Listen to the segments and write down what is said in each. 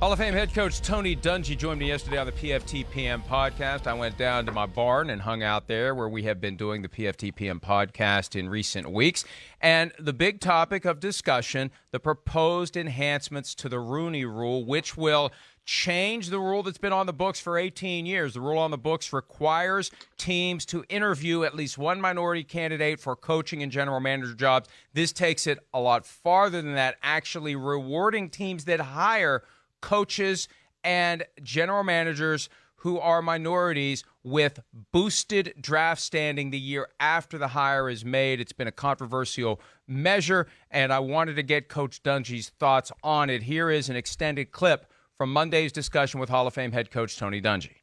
Hall of Fame head coach Tony Dungy joined me yesterday on the PFT PM podcast. I went down to my barn and hung out there where we have been doing the PFT PM podcast in recent weeks. And the big topic of discussion, the proposed enhancements to the Rooney Rule, which will change the rule that's been on the books for 18 years. The rule on the books requires teams to interview at least one minority candidate for coaching and general manager jobs. This takes it a lot farther than that, actually rewarding teams that hire coaches and general managers who are minorities with boosted draft standing the year after the hire is made. It's been a controversial measure, and I wanted to get Coach Dungy's thoughts on it. Here is an extended clip from Monday's discussion with Hall of Fame head coach Tony Dungy.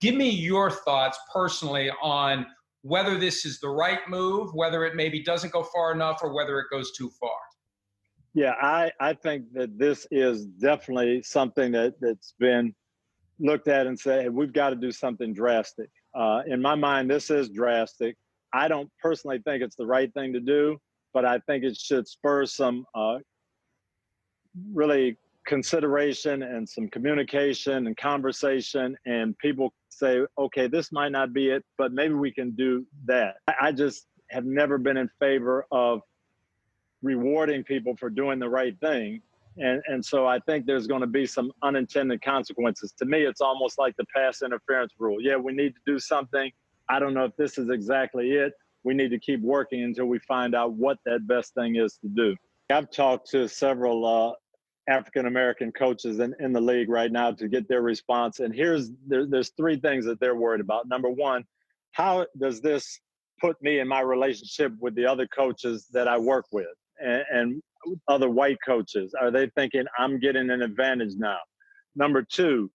Give me your thoughts personally on whether this is the right move, whether it maybe doesn't go far enough, or whether it goes too far. Yeah, I think that this is definitely something that's been looked at and said, hey, we've got to do something drastic. In my mind, this is drastic. I don't personally think it's the right thing to do, but I think it should spur some really consideration and some communication and conversation, and people say, okay, this might not be it, but maybe we can do that. I just have never been in favor of rewarding people for doing the right thing. And so I think there's going to be some unintended consequences. To me, it's almost like the pass interference rule. Yeah, we need to do something. I don't know if this is exactly it. We need to keep working until we find out what that best thing is to do. I've talked to several African-American coaches in the league right now to get their response. And there's three things that they're worried about. Number one, how does this put me in my relationship with the other coaches that I work with? And other white coaches? Are they thinking I'm getting an advantage now? Number two,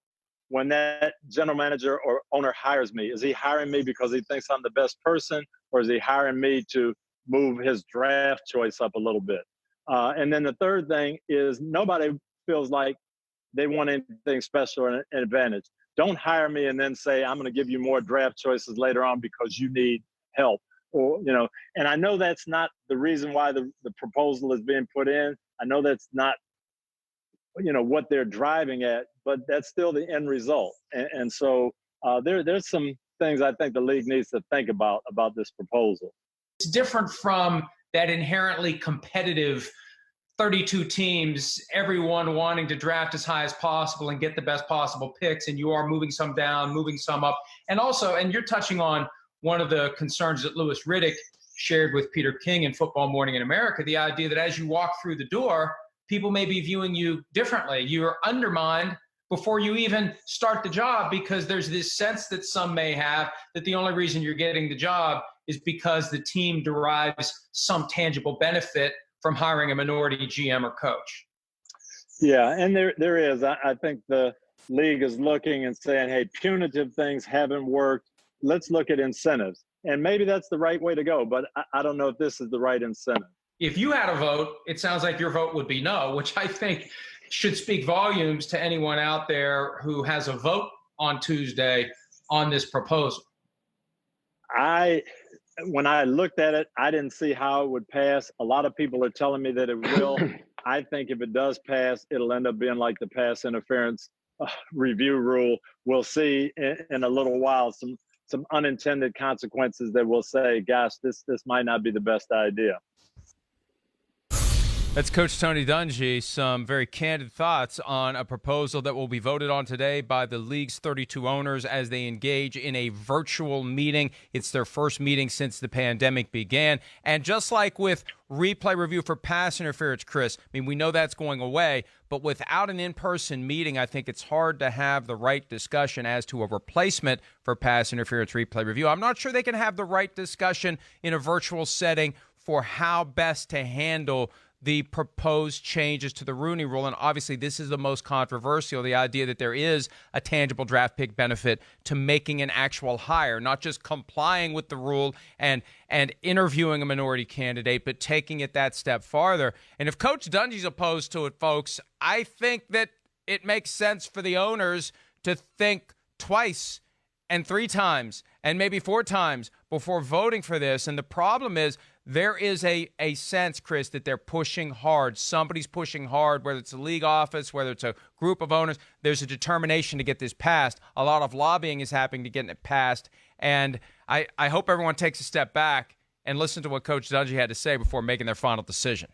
when that general manager or owner hires me, is he hiring me because he thinks I'm the best person, or is he hiring me to move his draft choice up a little bit? And then the third thing is nobody feels like they want anything special or an advantage. Don't hire me and then say, I'm going to give you more draft choices later on because you need help. Or, and I know that's not the reason why the proposal is being put in. I know that's not, what they're driving at, but that's still the end result. And so there's some things I think the league needs to think about this proposal. It's different from that inherently competitive 32 teams, everyone wanting to draft as high as possible and get the best possible picks, and you are moving some down, moving some up. And also, and you're touching on one of the concerns that Louis Riddick shared with Peter King in Football Morning in America, the idea that as you walk through the door, people may be viewing you differently. You're undermined before you even start the job because there's this sense that some may have that the only reason you're getting the job is because the team derives some tangible benefit from hiring a minority GM or coach. Yeah, and there is. I think the league is looking and saying, hey, punitive things haven't worked. Let's look at incentives. And maybe that's the right way to go, but I don't know if this is the right incentive. If you had a vote, it sounds like your vote would be no, which I think should speak volumes to anyone out there who has a vote on Tuesday on this proposal. When I looked at it, I didn't see how it would pass. A lot of people are telling me that it will. I think if it does pass, it'll end up being like the pass interference review rule. We'll see in a little while some unintended consequences that will say, gosh, this might not be the best idea. That's Coach Tony Dungy, some very candid thoughts on a proposal that will be voted on today by the league's 32 owners as they engage in a virtual meeting. It's their first meeting since the pandemic began. And just like with replay review for pass interference, Chris, we know that's going away, but without an in-person meeting, I think it's hard to have the right discussion as to a replacement for pass interference replay review. I'm not sure they can have the right discussion in a virtual setting for how best to handle the proposed changes to the Rooney Rule. And obviously this is the most controversial, the idea that there is a tangible draft pick benefit to making an actual hire, not just complying with the rule and interviewing a minority candidate, but taking it that step farther. And if Coach Dungy's opposed to it, folks, I think that it makes sense for the owners to think twice and 3 times and maybe 4 times before voting for this. And the problem is there is a sense, Chris, that they're pushing hard. Somebody's pushing hard, whether it's a league office, whether it's a group of owners. There's a determination to get this passed. A lot of lobbying is happening to get it passed. And I hope everyone takes a step back and listen to what Coach Dungy had to say before making their final decision.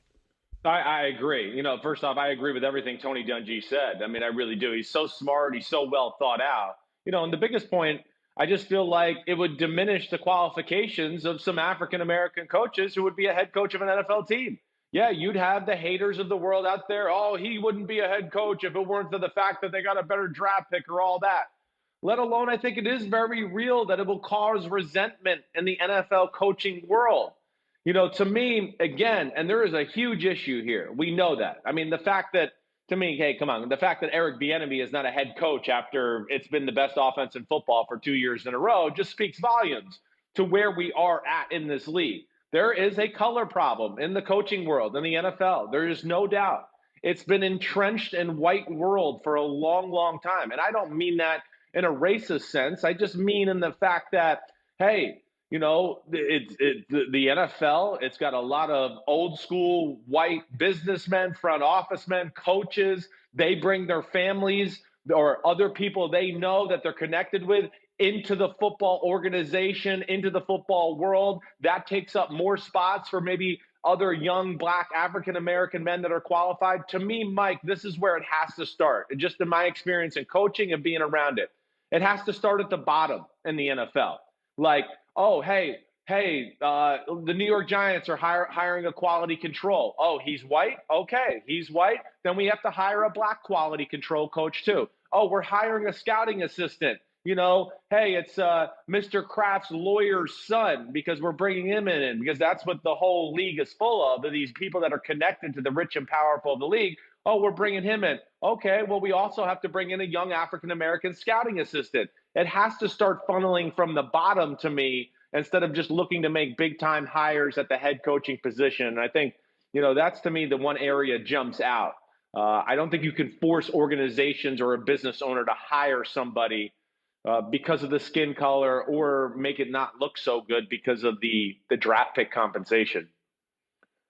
I agree. First off, I agree with everything Tony Dungy said. I mean, I really do. He's so smart. He's so well thought out. And the biggest point, I just feel like it would diminish the qualifications of some African-American coaches who would be a head coach of an NFL team. Yeah, you'd have the haters of the world out there. Oh, he wouldn't be a head coach if it weren't for the fact that they got a better draft pick or all that. Let alone, I think it is very real that it will cause resentment in the NFL coaching world. To me, again, and there is a huge issue here. We know that. I mean, the fact that, to me, hey, come on, the fact that Eric Bieniemy is not a head coach after it's been the best offense in football for 2 years in a row just speaks volumes to where we are at in this league. There is a color problem in the coaching world, in the NFL. There is no doubt. It's been entrenched in white world for a long, long time. And I don't mean that in a racist sense. I just mean in the fact that, hey, the NFL, it's got a lot of old school white businessmen, front office men, coaches. They bring their families or other people they know that they're connected with into the football organization, into the football world. That takes up more spots for maybe other young Black African-American men that are qualified. To me, Mike, this is where it has to start. Just in my experience in coaching and being around it, it has to start at the bottom in the NFL. Like, oh, hey, the New York Giants are hiring a quality control. Oh, he's white? Okay, he's white. Then we have to hire a Black quality control coach too. Oh, we're hiring a scouting assistant. Hey, it's Mr. Kraft's lawyer's son because we're bringing him in because that's what the whole league is full of these people that are connected to the rich and powerful of the league. Oh, we're bringing him in. Okay, well, we also have to bring in a young African-American scouting assistant. It has to start funneling from the bottom to me instead of just looking to make big-time hires at the head coaching position. And I think, that's to me the one area jumps out. I don't think you can force organizations or a business owner to hire somebody because of the skin color or make it not look so good because of the draft pick compensation.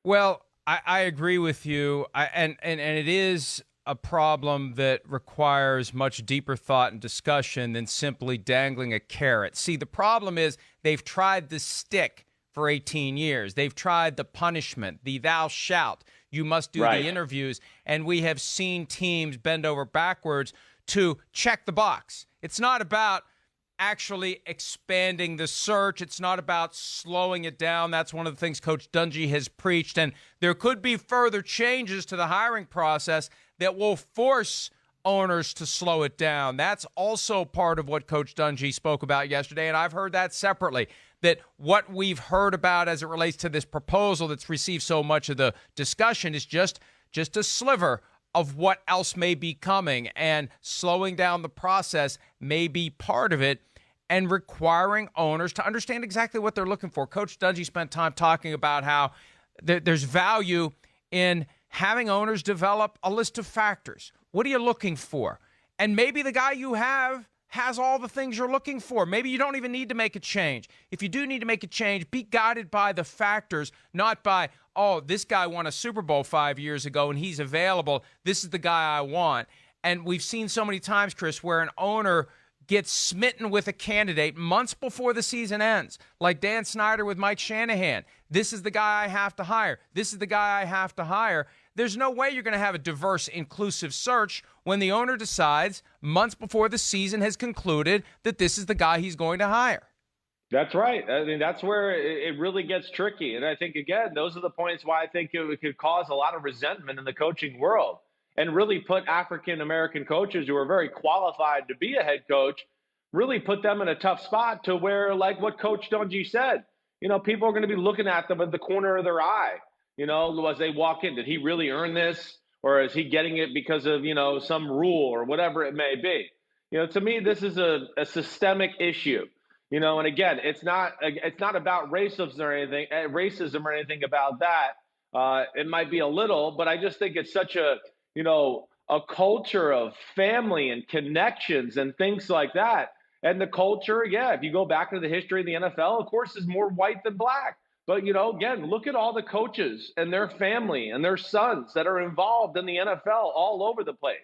Well, I agree with you. And it is a problem that requires much deeper thought and discussion than simply dangling a carrot. See, the problem is they've tried the stick for 18 years. They've tried the punishment, the thou shalt. You must do the interviews. And we have seen teams bend over backwards to check the box. It's not about actually expanding the search. It's not about slowing it down. That's one of the things Coach Dungy has preached. And there could be further changes to the hiring process that will force owners to slow it down. That's also part of what Coach Dungy spoke about yesterday, and I've heard that separately, that what we've heard about as it relates to this proposal that's received so much of the discussion is just a sliver of what else may be coming, and slowing down the process may be part of it, and requiring owners to understand exactly what they're looking for. Coach Dungy spent time talking about how there's value in having owners develop a list of factors. What are you looking for? And maybe the guy you have has all the things you're looking for. Maybe you don't even need to make a change. If you do need to make a change, be guided by the factors, not by, oh, this guy won a Super Bowl 5 years ago and he's available. This is the guy I want. And we've seen so many times, Chris, where an owner gets smitten with a candidate months before the season ends, like Dan Snyder with Mike Shanahan. This is the guy I have to hire. This is the guy I have to hire. There's no way you're going to have a diverse, inclusive search when the owner decides months before the season has concluded that this is the guy he's going to hire. That's right. I mean, that's where it really gets tricky. And I think, again, those are the points why I think it could cause a lot of resentment in the coaching world and really put African-American coaches who are very qualified to be a head coach, really put them in a tough spot to where, like what Coach Dungy said, people are going to be looking at them at the corner of their eye. As they walk in, did he really earn this? Or is he getting it because of, some rule or whatever it may be? To me, this is a systemic issue, and again, it's not about racism or anything about that. It might be a little, but I just think it's such a culture of family and connections and things like that. And the culture, if you go back to the history of the NFL, of course, is more white than black. But, again, look at all the coaches and their family and their sons that are involved in the NFL all over the place.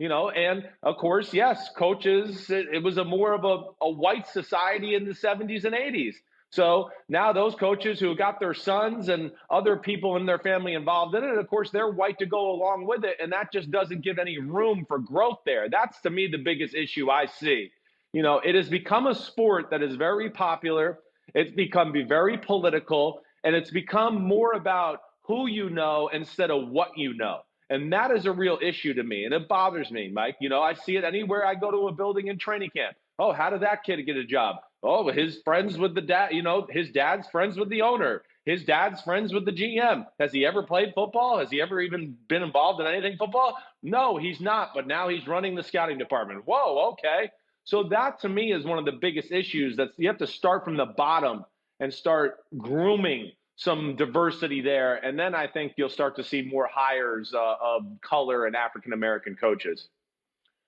And of course, yes, coaches, it was more of a white society in the 70s and 80s. So now those coaches who got their sons and other people in their family involved in it, of course, they're white to go along with it. And that just doesn't give any room for growth there. That's, to me, the biggest issue I see. It has become a sport that is very popular. It's become very political, and it's become more about who you know instead of what you know. And that is a real issue to me, and it bothers me, Mike. I see it anywhere I go to a building in training camp. Oh, how did that kid get a job? Oh, his friends with the dad, his dad's friends with the owner. His dad's friends with the GM. Has he ever played football? Has he ever even been involved in anything football? No, he's not, but now he's running the scouting department. Whoa, okay. So that, to me, is one of the biggest issues. That you have to start from the bottom and start grooming some diversity there. And then I think you'll start to see more hires of color and African-American coaches.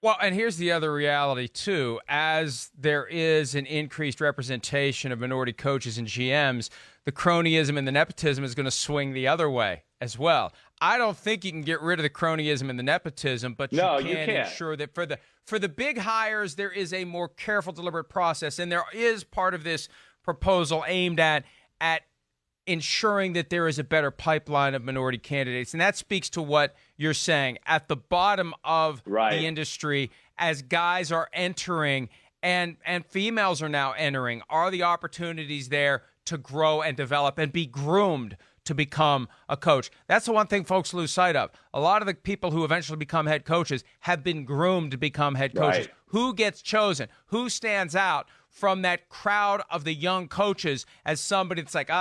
Well, and here's the other reality, too. As there is an increased representation of minority coaches and GMs, the cronyism and the nepotism is going to swing the other way as well. I don't think you can get rid of the cronyism and the nepotism, but you can ensure that for the big hires, there is a more careful, deliberate process. And there is part of this proposal aimed at ensuring that there is a better pipeline of minority candidates. And that speaks to what you're saying. At the bottom of the industry, as guys are entering and females are now entering, are the opportunities there to grow and develop and be groomed to become a coach? That's the one thing folks lose sight of. A lot of the people who eventually become head coaches have been groomed to become head coaches. Who gets chosen? Who stands out from that crowd of the young coaches as somebody that's like,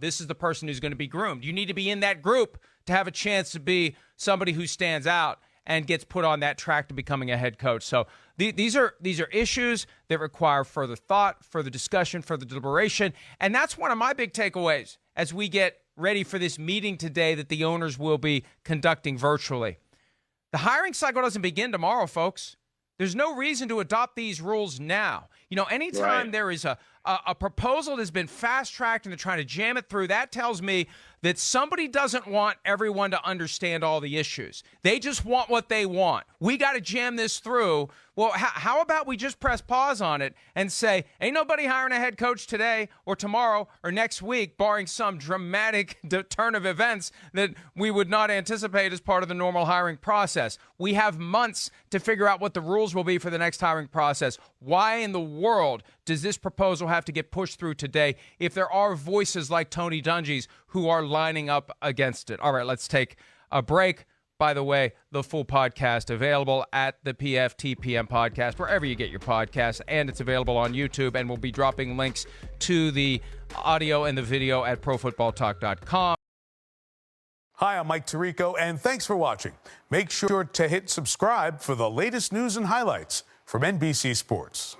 this is the person who's going to be groomed? You need to be in that group to have a chance to be somebody who stands out and gets put on that track to becoming a head coach. So these are issues that require further thought, further discussion, further deliberation. And that's one of my big takeaways as we get ready for this meeting today that the owners will be conducting virtually. The hiring cycle doesn't begin tomorrow, folks. There's no reason to adopt these rules now. Anytime there is a proposal that's been fast-tracked and they're trying to jam it through, that tells me that somebody doesn't want everyone to understand all the issues. They just want what they want. We got to jam this through. Well, how about we just press pause on it and say, ain't nobody hiring a head coach today or tomorrow or next week, barring some dramatic turn of events that we would not anticipate as part of the normal hiring process. We have months to figure out what the rules will be for the next hiring process. Why in the world does this proposal have to get pushed through today if there are voices like Tony Dungy's who are lining up against it? All right, let's take a break. By the way, the full podcast available at the PFTPM podcast, wherever you get your podcasts, and it's available on YouTube, and we'll be dropping links to the audio and the video at profootballtalk.com. Hi, I'm Mike Tirico, and thanks for watching. Make sure to hit subscribe for the latest news and highlights from NBC Sports.